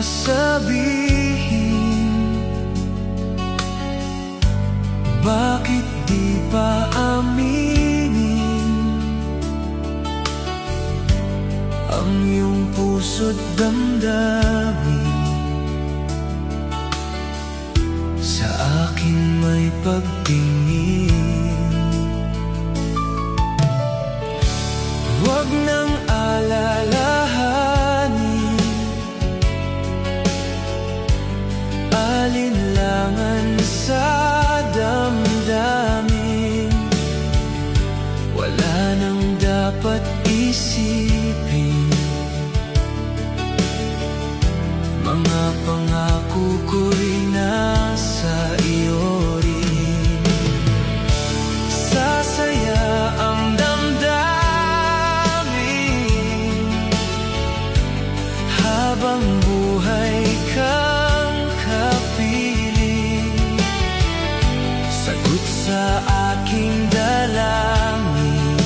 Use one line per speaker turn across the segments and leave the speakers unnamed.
sasabihin? Bakit di pa aminin ang iyong puso't damdamin? Sa akin may pagtingin. Huwag nang alalahanin alinlangan sa damdamin. Wala nang dapat isipin. Mga pangako ko'y nasa iyo rin. Sasaya ang damdamin habang buhay kang kapiling. Sagot sa aking dalangin,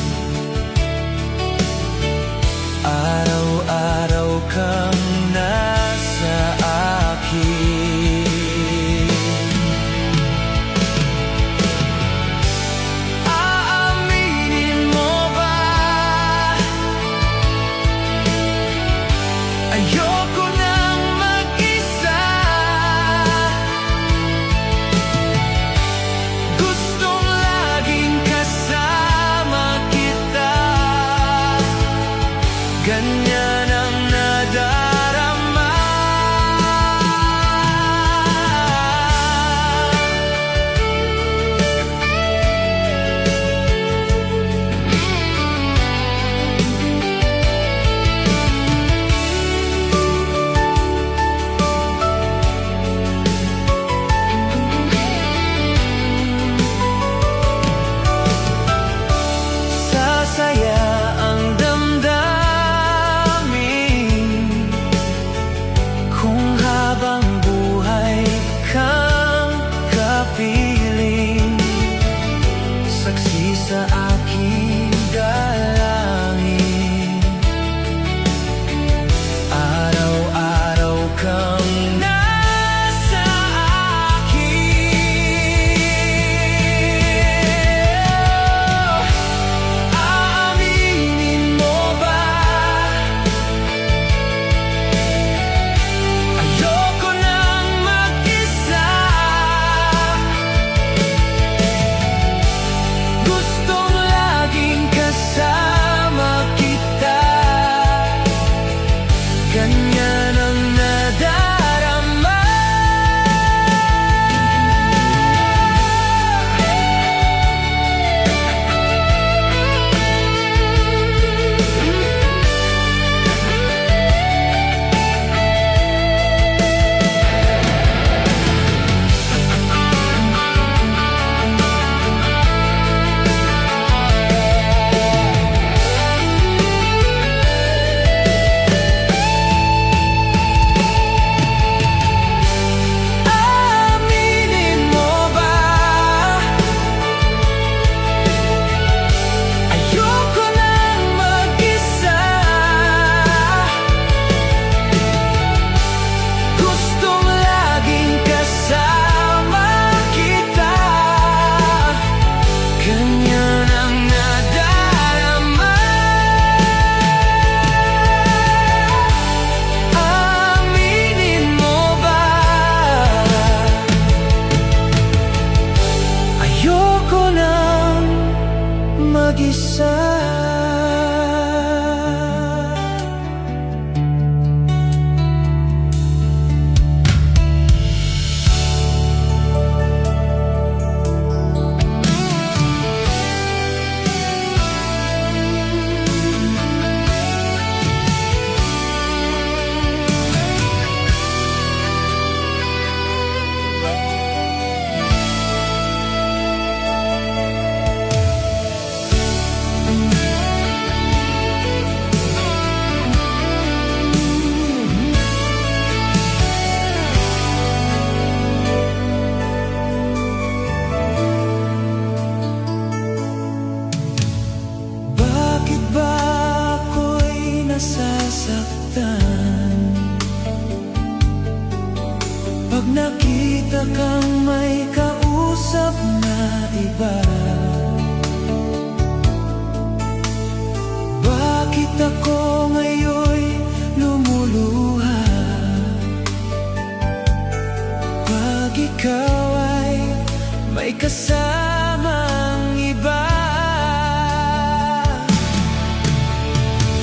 may kasamang iba.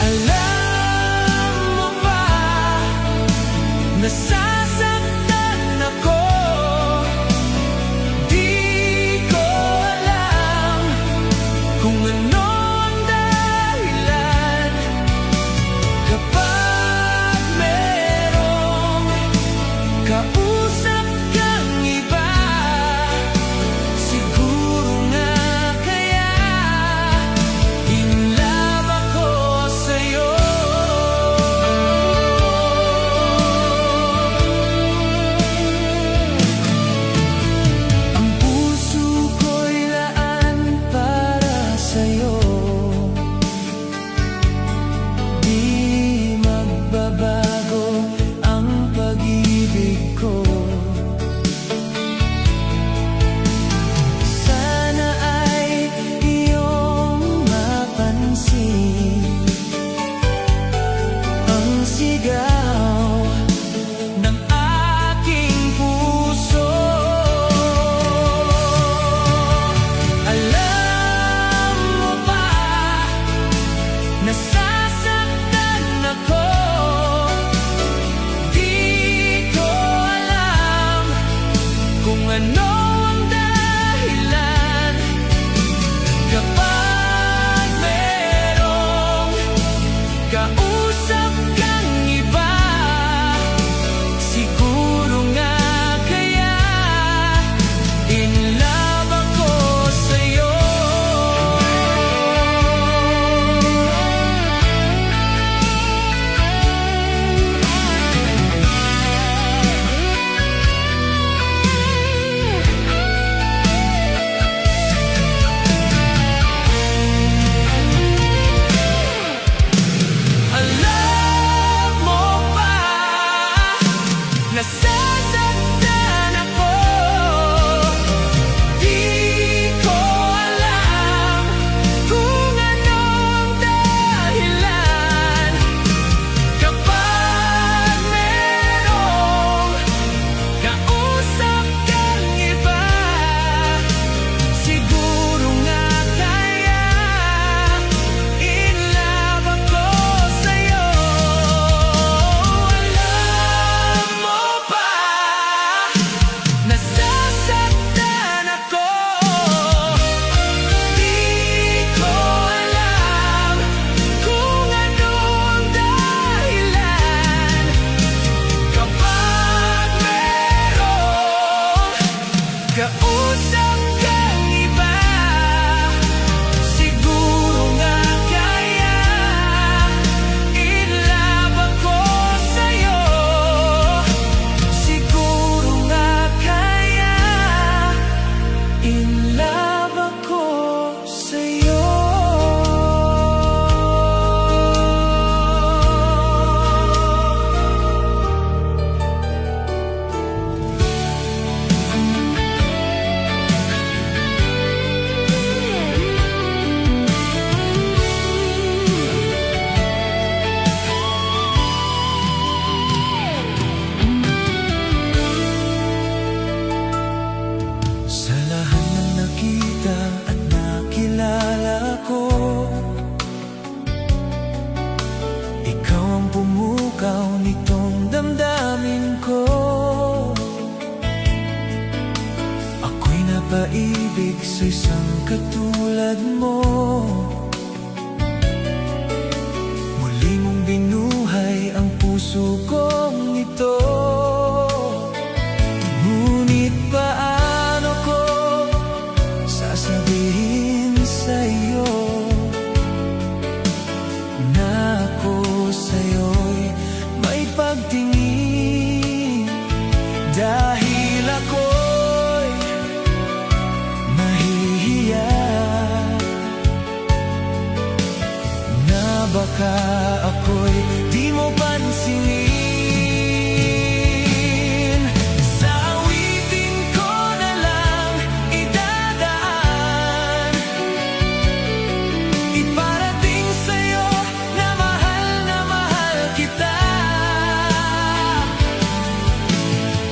Alam mo ba, nasasaktan ako. Di ko alam kung ano ang dahilan. Kapag merong kausap kang iba, siguro nga kaya in love ako sa'yo. Ang puso ko'y laan para sa'yo. Di magbabago ang pag-ibig ko. Sana ay iyong mapansin ang sigaw ng aking puso. Alam mo ba, nasasaktan ako. Di ko alam kung ano ang dahilan. Kapag merong kausap kang iba, siguro nga kaya in love ako sa'yo. Alam mo ba, nasasaktan ako. Di ko alam kung anong dahilan. Kapag merong kausap kang iba, siguro nga kaya in love ako sa'yo. Alam mo ba, nasasaktan ako. Di ko alam kung anong dahilan. Kapag merong kausap kang iba, siguro nga kaya in love ako sa'yo. Siguro nga kaya in love ako sa'yo. Sa lahat ng nakita at nakilala ko, ikaw ang pumukaw nitong damdamin ko. Ako'y napaibig sa isang katulad mo. Muli mong binuhay ang puso kong ito. Ngunit paano ko sasabihin sa'yo na ako sa'yo'y may pagtingin? Dahil ako'y nahihiya na baka ako'y di mo pansinin. Sa awitin ko na lang idadaan, iparating sa'yo na mahal kita.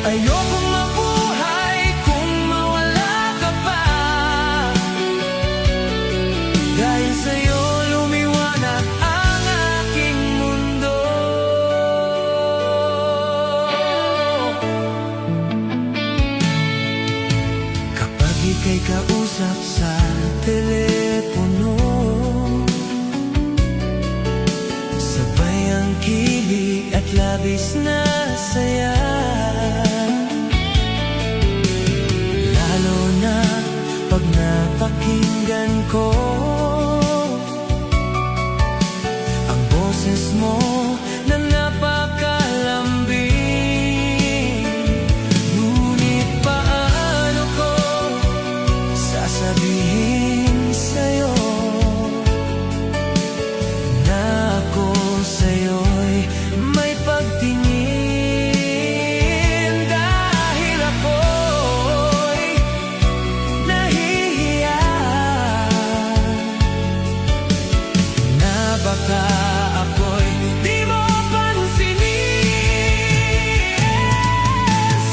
Ayokong mabuhay kung mawala ka pa. at labis na saya. Lalo na pag napakinggan ko ang boses mo na napakalambing. Ngunit paano ko sasabihin sa'yo na ako sa'yo'y may pagtingin, dahil ako'y nahihiya na baka ako'y di mo pansinin.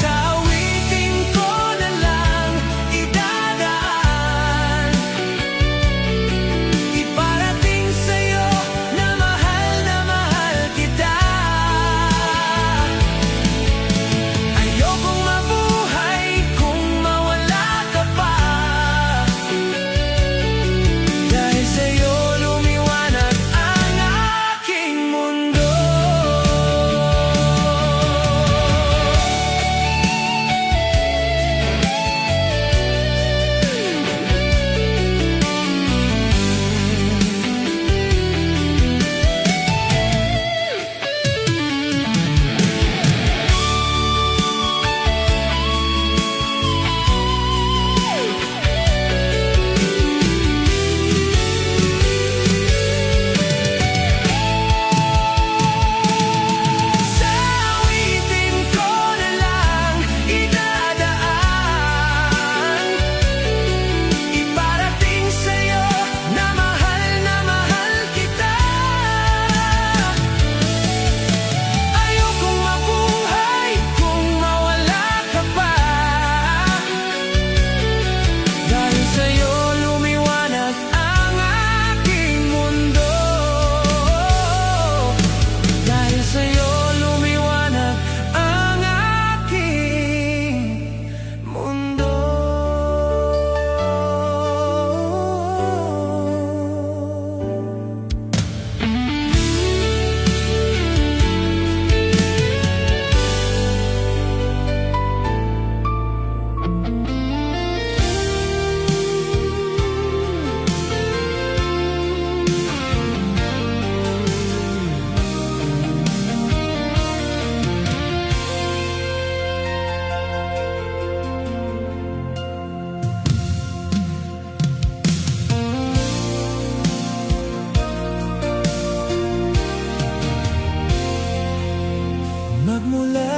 Sa awitin ko na lang idadaan, iparating sa'yo na mahal kita. Ayokong mabuhay kung mawala ka pa, dahil sa'yo lumiwanag ang aking mundo. Sa awitin ko na lang idadaan, iparating sa'yo na mahal kita. Ayokong mabuhay kung mawala ka pa, dahil sa'yo lumiwanag ang aking mundo. Dahil sa'yo lumiwanag ang aking mundo. Magmula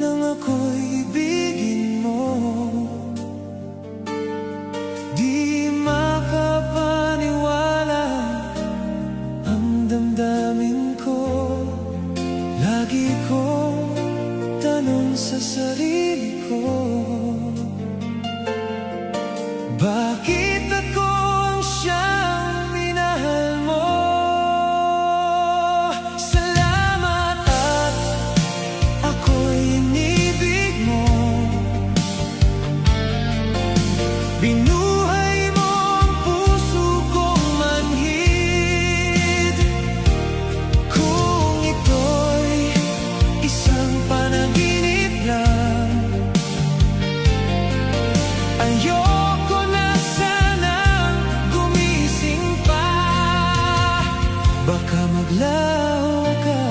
nang ako'y ibigin mo, di makapaniwala ang damdamin ko. Lagi kong tanong sa sarili ko, bakit ako ang siyang minahal mo? Salamat at ako'y inibig mo. Binuhay mo ang puso kong manhid. Kung ito'y isang panaginip lang, ayoko na sanang gumising pa. Baka maglaho ka.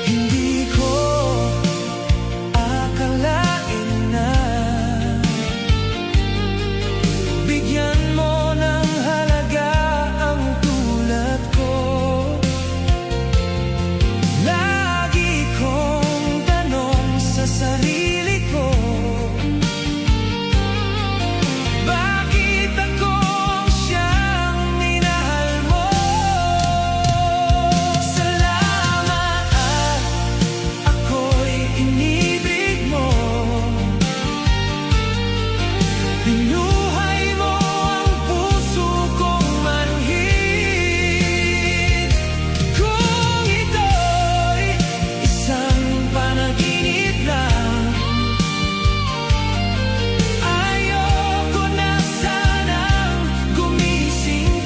Hindi ko akalain na bigyan mo ng halaga ang tulad ko. Lagi kong tanong sa sarili ko, bakit ako ang siyang minahal mo? Salamat at ako'y inibig mo. Binuhay mo ang puso kong manhid. Kung ito'y isang panaginip lang, ayoko na sanang gumising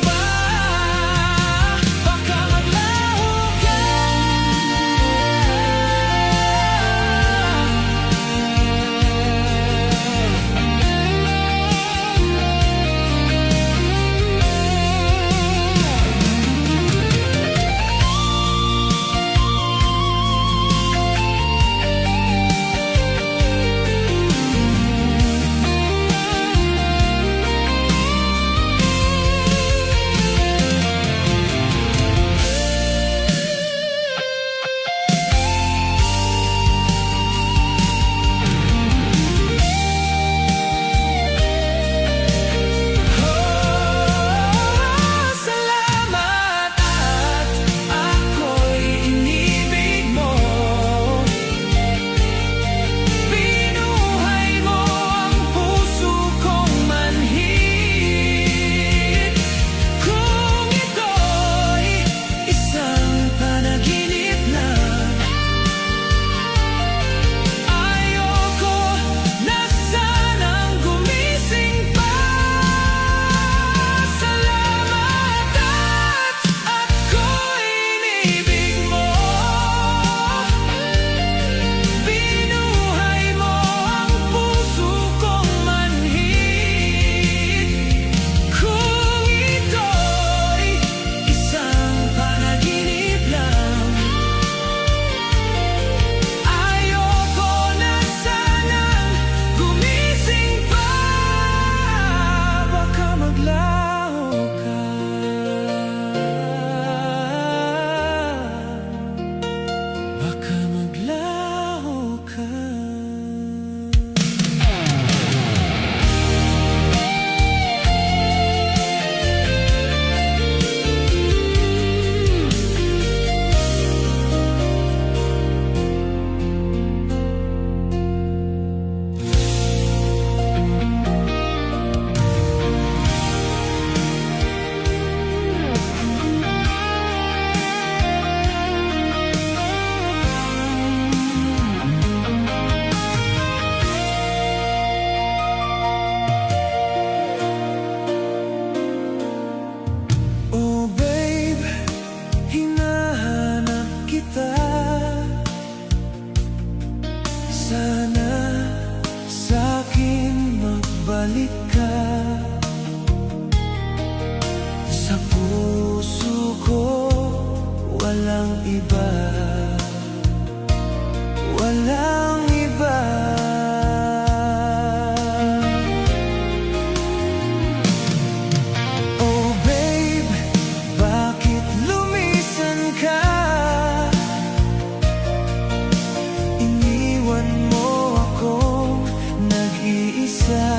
bumalik ka. Sa puso ko walang iba, walang iba. Oh babe, bakit lumisan ka? Iniwan mo akong nag-iisa,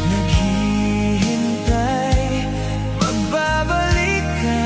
naghihintay, magbabalik ka.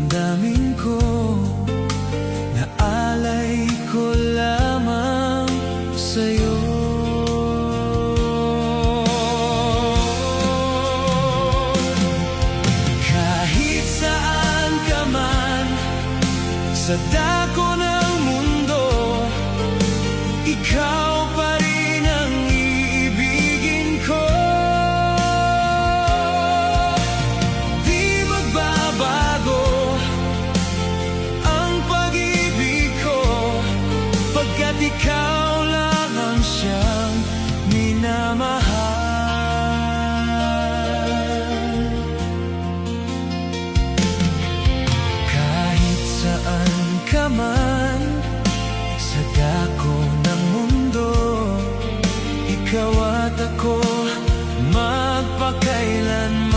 damdamin ko, naalay ko lamang sa'yo. Kahit saan ka man sa dako ng mundo, ikaw pa rin ang iibigin ko. Di magbabago ang pag-ibig ko, pagkat ikaw lang ang siyang minamahal. Kahit saan ka man sa dako ng mundo, ikaw at ako magpakailanman.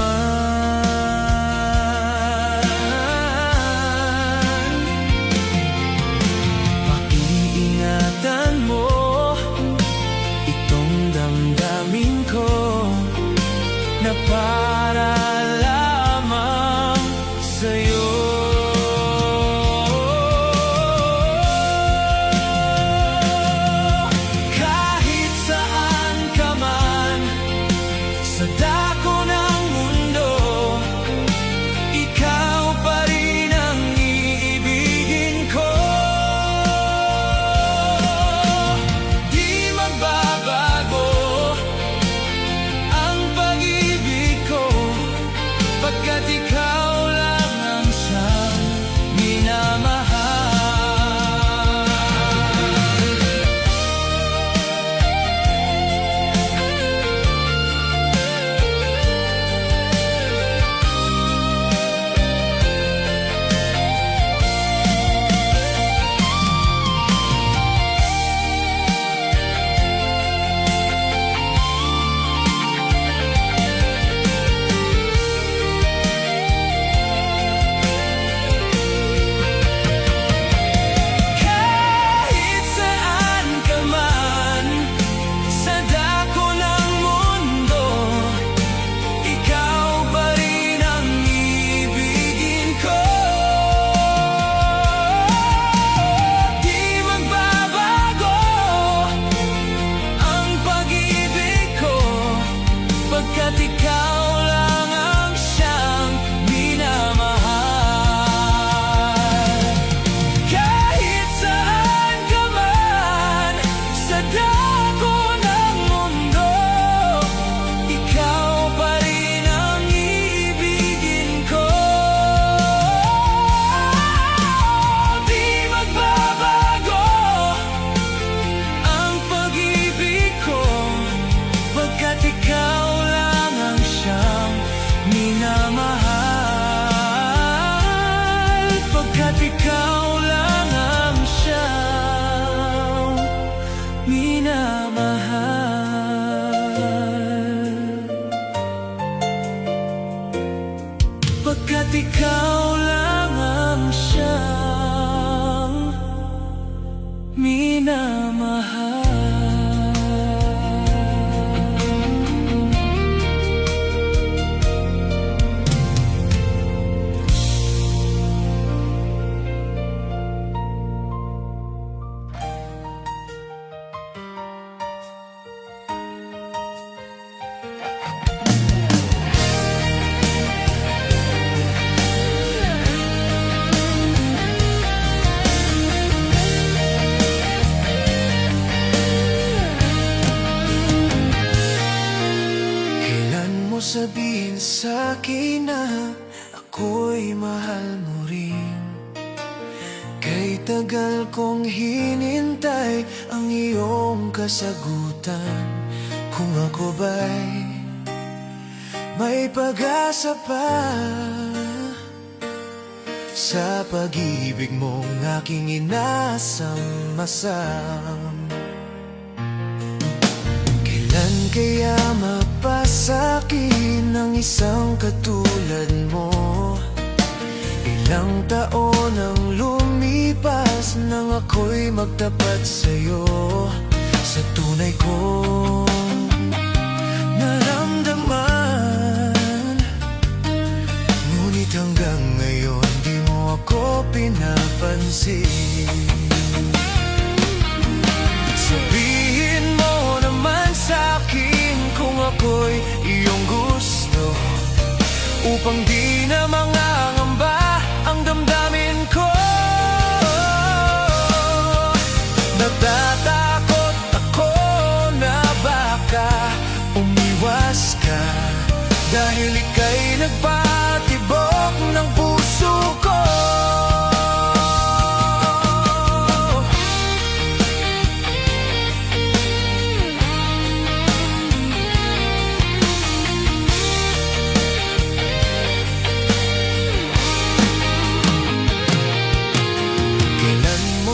Pag-iingatan mo itong damdamin ko, na para lamang sa'yo. Kahit saan ka man sa dako ng mundo, ikaw pa rin ang iibigin ko. Di magbabago ang pag-ibig ko, pagkat ikaw lang ang siyang minamahal. Kahit saan ka man sa dako ng mundo, ikaw pa rin ang iibigin ko. Di magbabago ang pag-ibig ko, pagkat ikaw lang ang siyang minamahal. Kahit saan ka man sa dako ng mundo, ikaw pa rin ang iibigin ko. Di magbabago ang pag-ibig ko, pagkat ikaw lang ang siyang minamahal. Pagkat ikaw lang ang siyang minamahal. Pagkat ikaw lang ang siyang minamahal. Kailan mo sabihin sa'kin na ako'y mahal mo rin? Kay tagal kong hinintay ang iyong kasagutan, kung ako ba'y may pag-asa pa sa pag-ibig mong aking inasam-asam. Kailan kaya mapasa'kin ang isang katulad mo? Ilang taon ang lumipas nang ako'y magtapat sa'yo, sa tunay kong naramdaman. Ngunit hanggang ngayon di mo napapansin. Sabihin mo naman sa'kin kung ako'y iyong gusto, upang di na mangangamba ang damdamin ko. Natatakot ako na baka umiwas ka, dahil ika'y nagpatibok ng puso ko.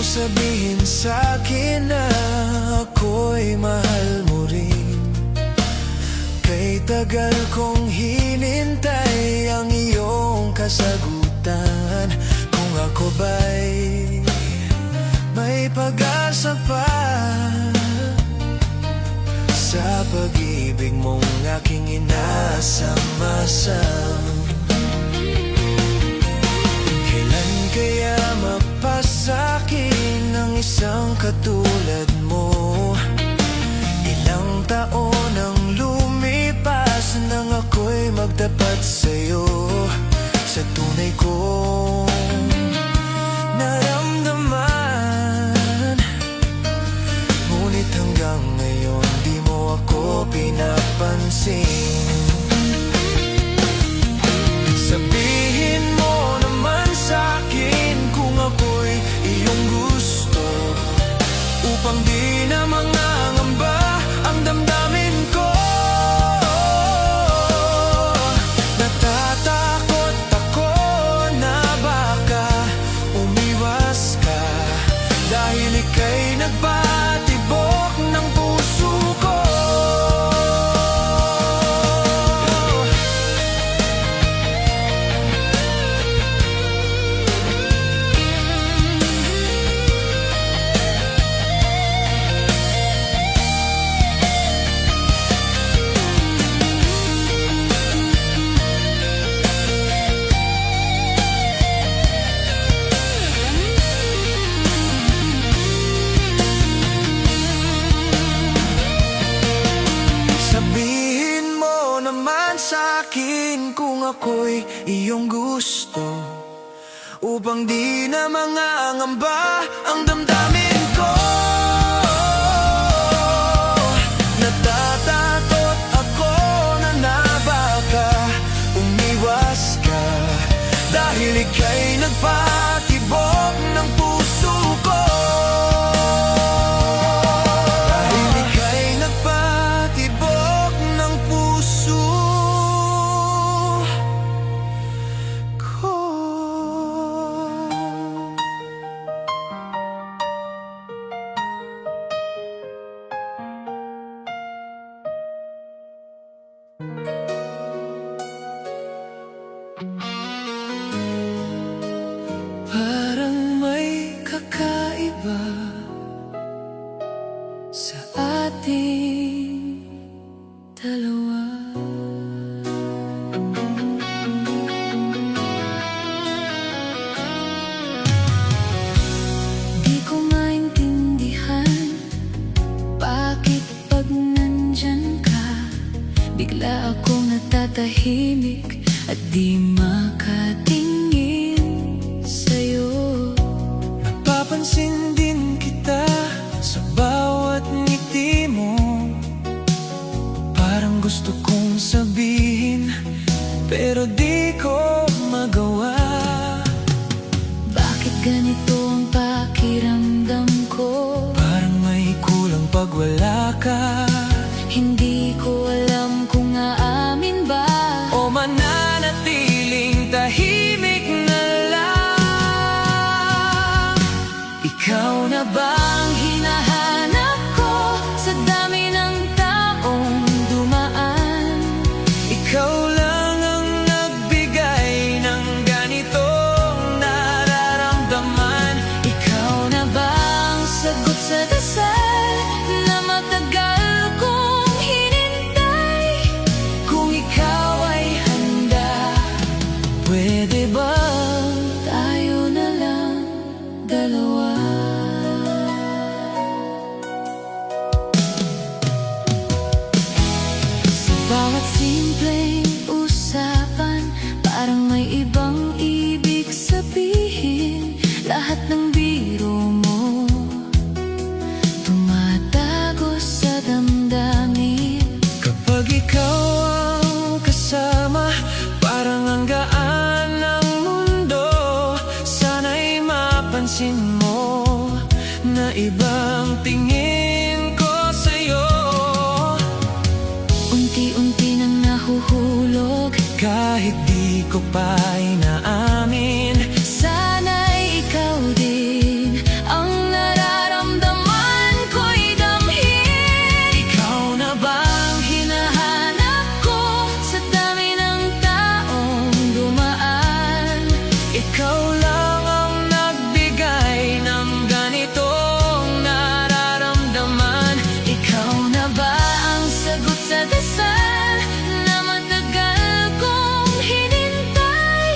Sabihin sa'kin na ako'y mahal mo rin, kay tagal kong hinintay ang iyong kasagutan. Kung ako ba'y may pag-asa pa sa pag-ibig mong aking inaasam-asam. Kailan kaya mapasa'kin ang isang katulad mo? Ilang taon ang lumipas nang ako'y magtapat sa'yo, sa tunay kong naramdaman. Ngunit hanggang ngayon di mo ako pinapansin. Sabihin mo naman sa'kin kung ako'y iyong gusto, upang di na mangangamba ang damdamin ko. Natatakot ako na baka umiwas ka, dahil ika'y nagpatibok ng puso ko. Sabihin mo naman sa'kin kung ako'y iyong gusto, upang di na mangangamba ang damdamin ko. Natatakot ako na baka umiwas ka, dahil ika'y nagpatibok ng puso ko. Dahil ika'y nagpatibok ng puso ko. Parang may kakaiba sa ating dalawa. Di ko maintindihan bakit pag nandyan ka, bigla akong natatahimik at di makatingin sa'yo. Napapansin din kita sa bawat ngiti mo, parang gusto kong sabihin pero di ko magawa. Bakit ganito ang pakiramdam ko? Parang may kulang pag wala ka. Hindi ko alam kung aamin ba o mananatiling tahimik na lang. Ikaw na ba ang hinahanap ko sa dami ng taong dumaan? Ikaw lang ang nagbigay ng ganitong nararamdaman. Ikaw na ba ang sagot sa dasal na matagal kong hinintay? Kung ikaw ay handa, pwede ba tayo na lang napapansin mo na ibang tingin ko sa'yo? Unti-unti nang nahuhulog kahit di ko pa inaamin. Sana'y ikaw din ang nararamdaman ko'y damhin. Ikaw na ba ang hinahanap ko sa dami ng taong dumaan? Ikaw lang ang nagbigay ng ganitong nararamdaman. Ikaw na ba ang sagot sa dasal na matagal kong hinintay?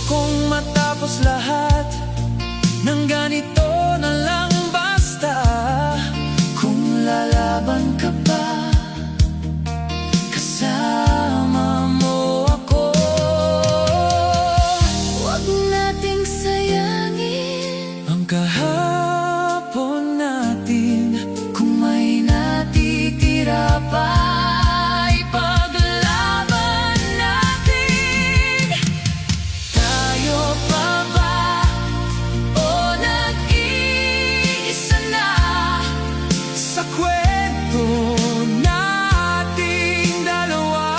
Ayokong matapos lahat ng ganito na lang basta. Kung lalaban ka pa, kasama mo ako. Huwag nating sayangin ang kahapon natin. Kung may natitira pa, ipaglaban natin. Tayo pa ba o nag-iisa na sa kwento nating dalawa?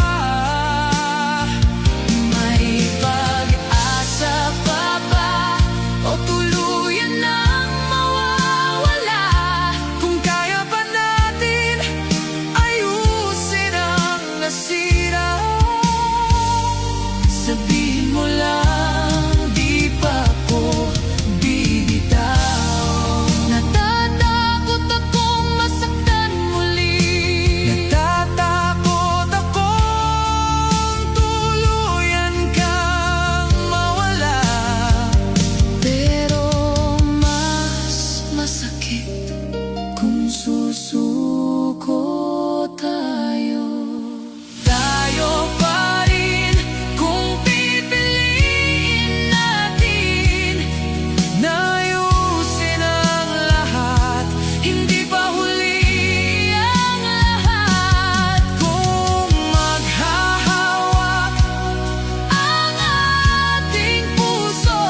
May pag-asa pa ba o tuluyan nang mawawala? Kung kaya pa natin ayusin ang nasira, sabihin mo lang, di pa ako bibitaw. Natatakot akong masaktan muli. Natatakot akong tuluyan kang mawala. Pero mas masakit kung susuko tayo. Tayo pa rin kung pipiliin natin na ayusin ang lahat. Hindi pa huli ang lahat. Kung maghahawak ang ating puso,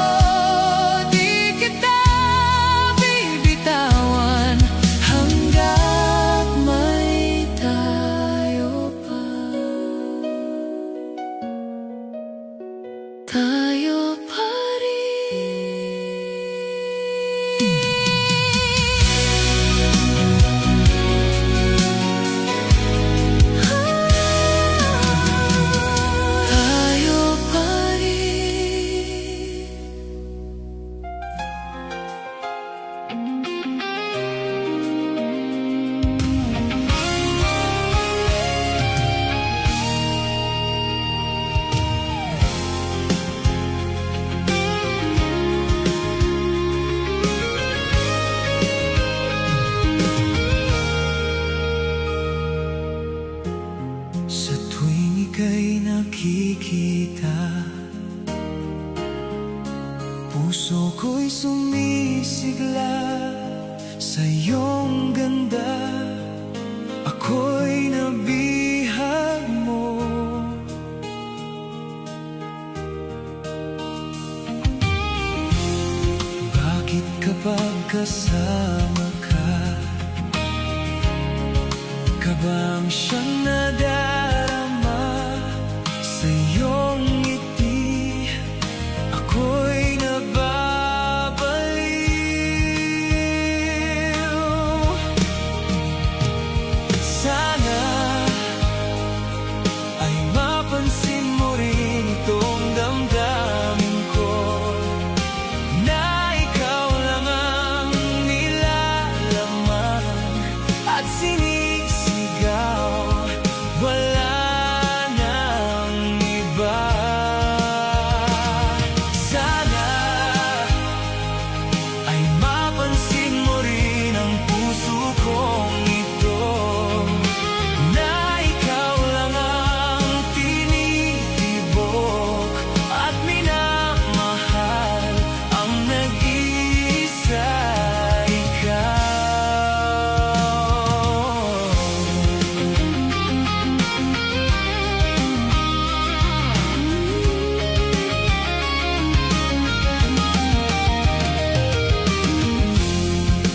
di kita bibitawan hanggat may tayo pa. Tayo pa rin. Tayo pa rin. Sa tuwing ika'y nakikita, puso ko'y sumisigla sa iyong ganda. Ako'y nabihag mo. Bakit kapag kasama ka, kabang siyang nadarama sa iyong ngiti? Ako'y nababaliw. Sana ay mapansin mo rin itong damdamin ko, na ikaw lang ang nilalaman at sinisigaw. Wala nang iba. Sana ay mapansin mo rin ang puso kong ito, na ikaw lang ang tinitibok at minamahal, ang nag-iisa ikaw.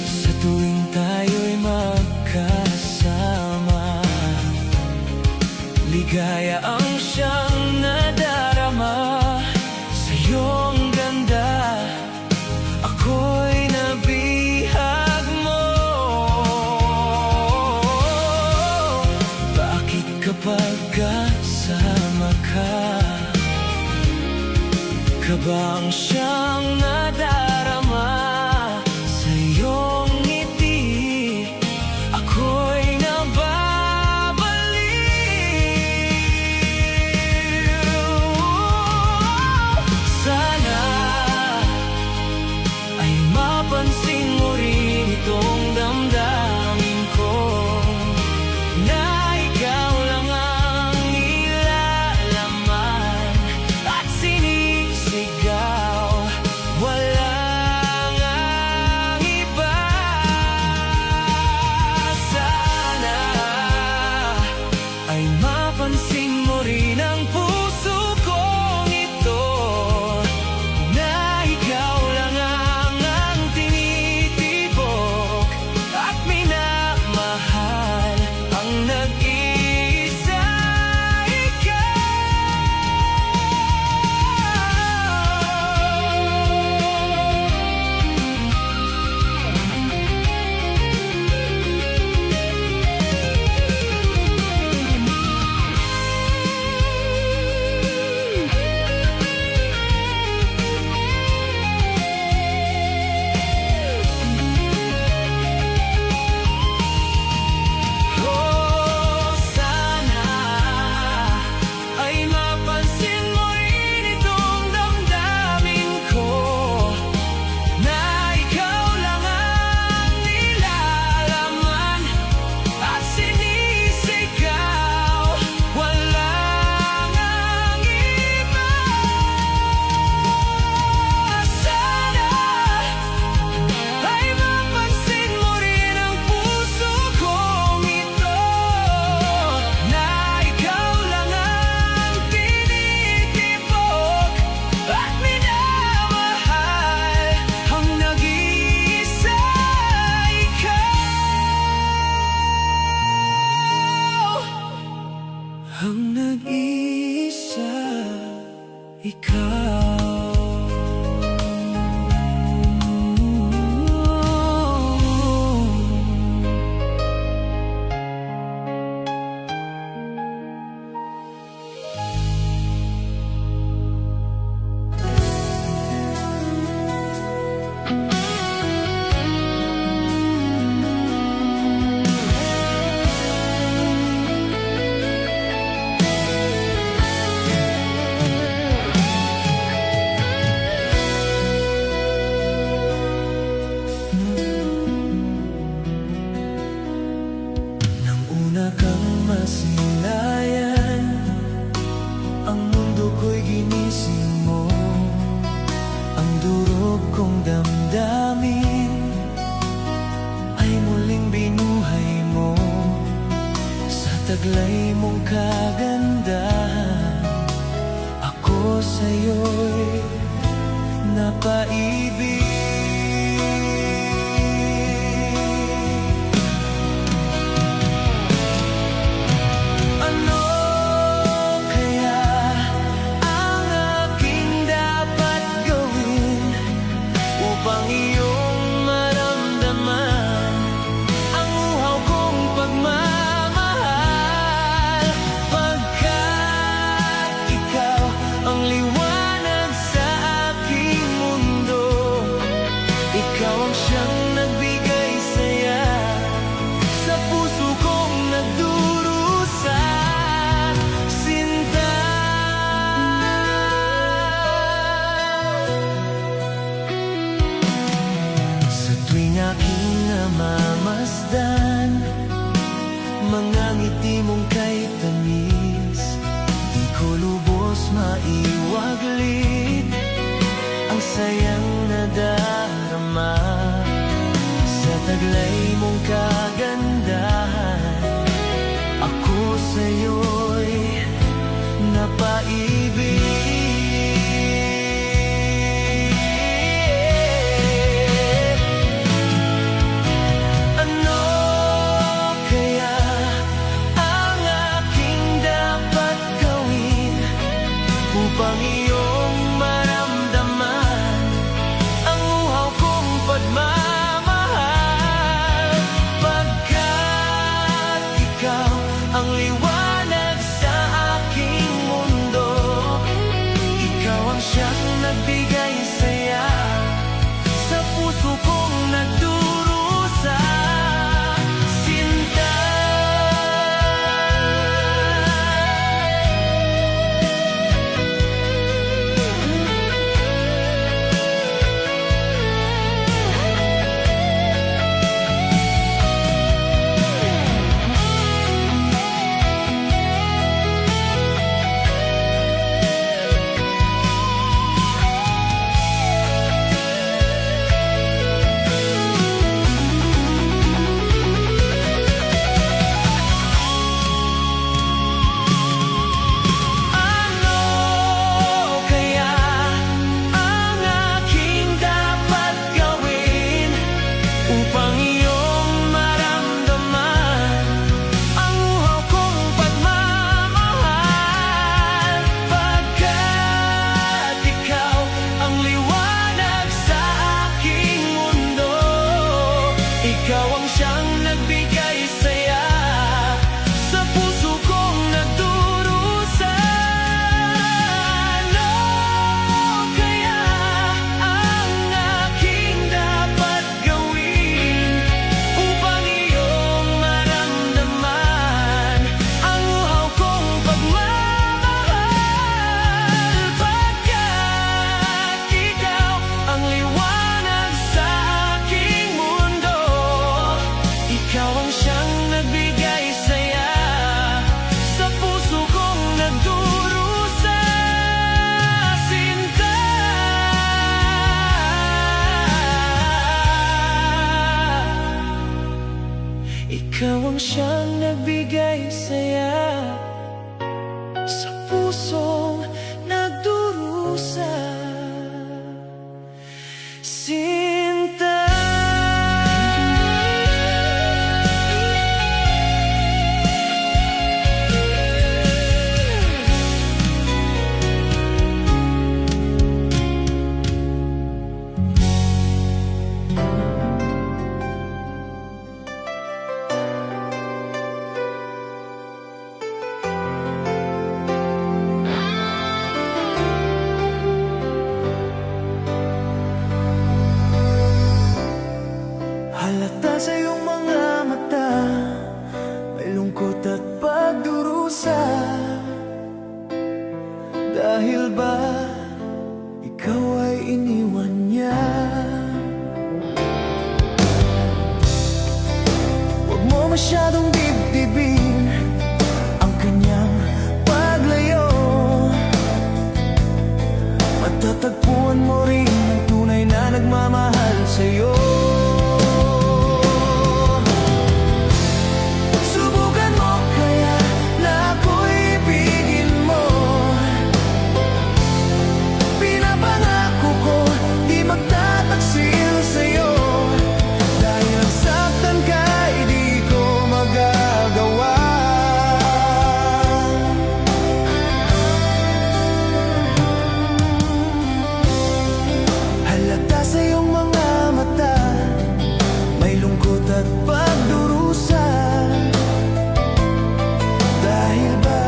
Sa tuwing tayo'y magkasama, ligaya ang siyang nadarama sa iyong ganda. Ako'y nabihag mo. Bakit kapag kasama ka, kabang siyang nadarama sa iyong ngiti? Ako'y nababaliw. Sana ang nag-iisa, ikaw. Masilayan, ang mundo ko'y ginising mo. Ang durog kong damdamin ay muling binuhay mo. Sa taglay mong kagandahan, ako sa'yo'y napaibig. Mamasdan mga ngiti mong kay tamis, di ko lubos maiwaglit ang sayang nadarama. Sa taglay mong kagandahan, ako sa'yo'y napaibig. Upang iyong maramdaman ang uhaw kong pagmamahal, pagkat ikaw ang liwanag sa aking mundo. Ikaw ang siyang nagbigay saya sa puso kong nagdurusa. Ikaw ang siyang nagbigay saya sa puso kong nagdurusa. Ano kaya ang aking dapat gawin upang iyong maramdaman ang uhaw kong pagmamahal, pagkat ikaw ang liwanag sa aking mundo. Ikaw ang siyang nagbigay saya sa puso kong nagdurusa, sinta. Ikaw ang siyang nagbigay saya sa pusong nagdurusa, sinta.
Dahil ba ikaw ay iniwan niya? Huwag mo masyadong dibdibin ang kanyang paglayo. Matatagpuan mo rin ang tunay na nagmamahal sa'yo. Subukan mo kaya na ako'y ibigin mo. Pinapangako ko di magtataksil sa'yo. Dahil ang saktan ka ay di ko magagawa. Halata sa iyong mga mata, may lungkot at pagdurusa. Dahil ba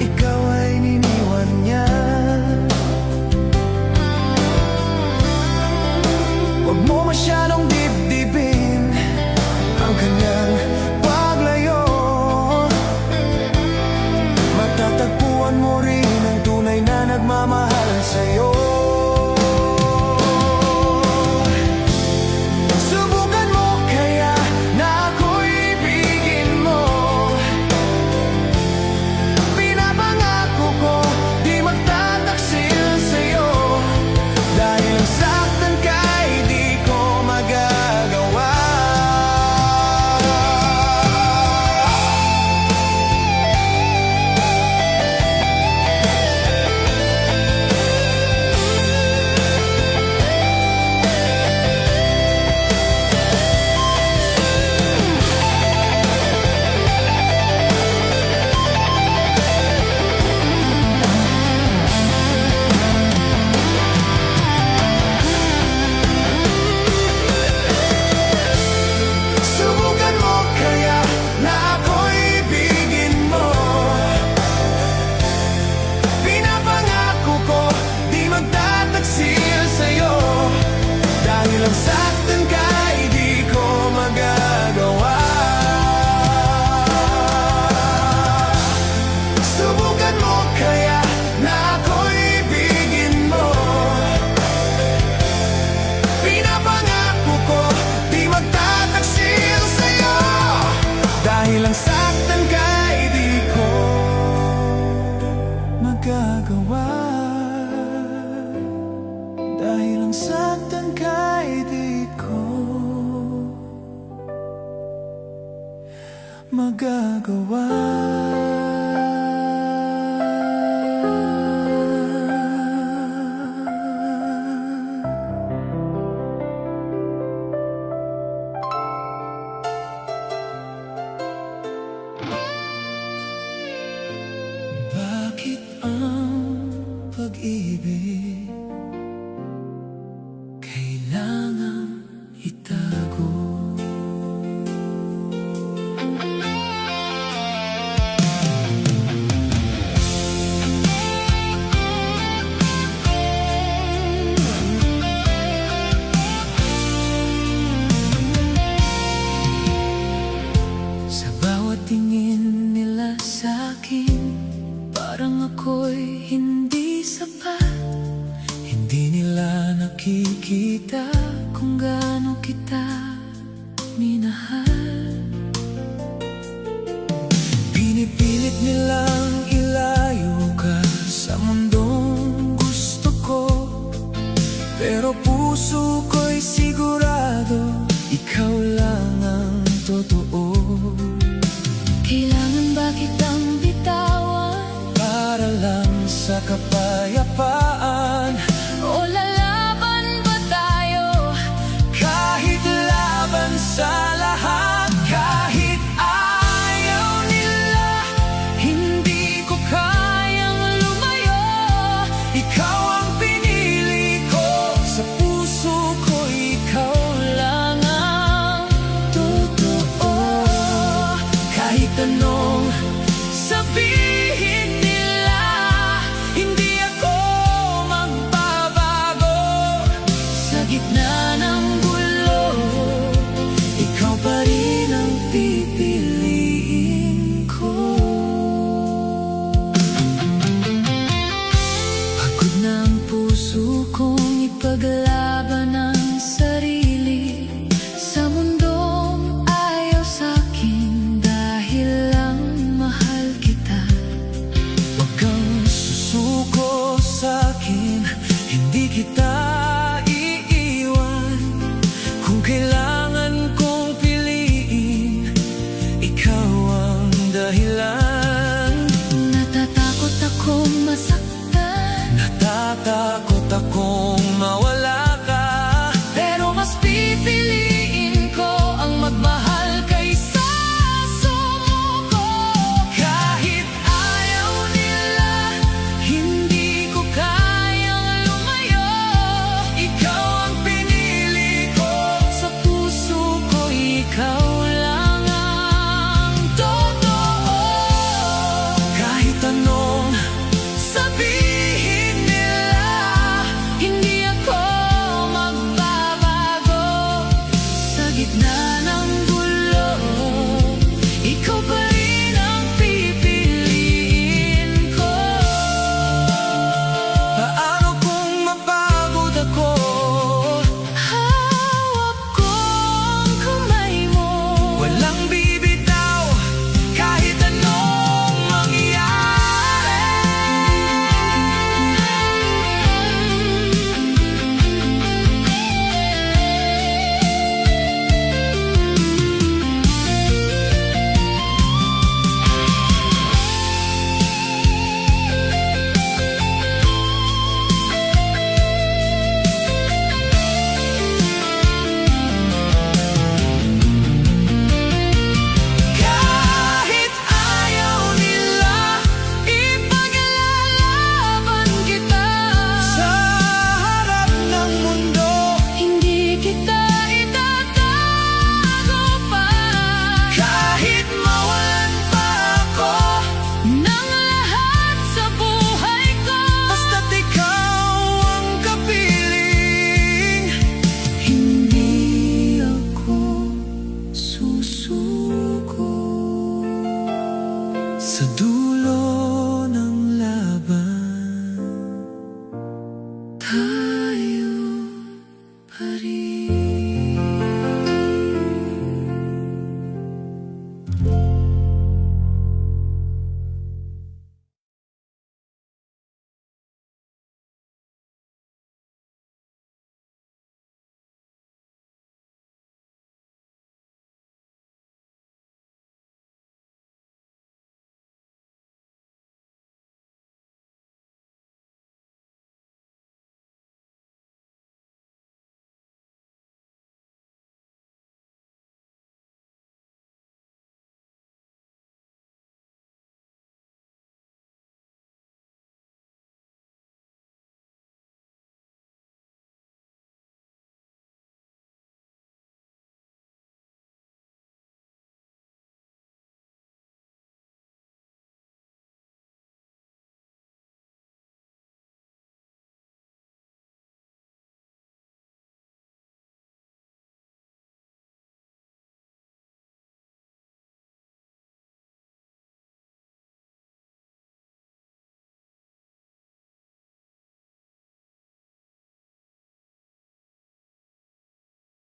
ikaw ay niniwan niya? Huwag mo masyadong dibdibin ang kanyang paglayo. Matatagpuan mo rin ang tunay na nagmamahal sa'yo. Subukan mo kaya na ako'y ibigin mo. Pinapangako ko di magtataksil sa'yo. Dahil ang saktan ka ay di ko magagawa. Subukan mo kaya na ako'y ibigin mo. Pinapangako ko di magtataksil sa'yo. Dahil ang saktan ka ay di ko magagawa. Subukan mo kaya na ako'y ibigin mo. Pinapangako ko di magtataksil sa'yo. Dahil ang saktan ka ay di ko magagawa. Dahil ang saktan ka ay di ko magagawa. Bakit ang pag-ibig kailangang itago? Sa bawat tingin nila sa'kin, parang ako'y hindi sapat. Hindi nila nakikita kung gaano kita minahal. Pinipilit nilang ilayo ka sa mundong gusto ko. Pero puso ko'y sigurado ikaw lang ang totoo. Kailangan ba kitang bitawan para lang sa kapayapaan?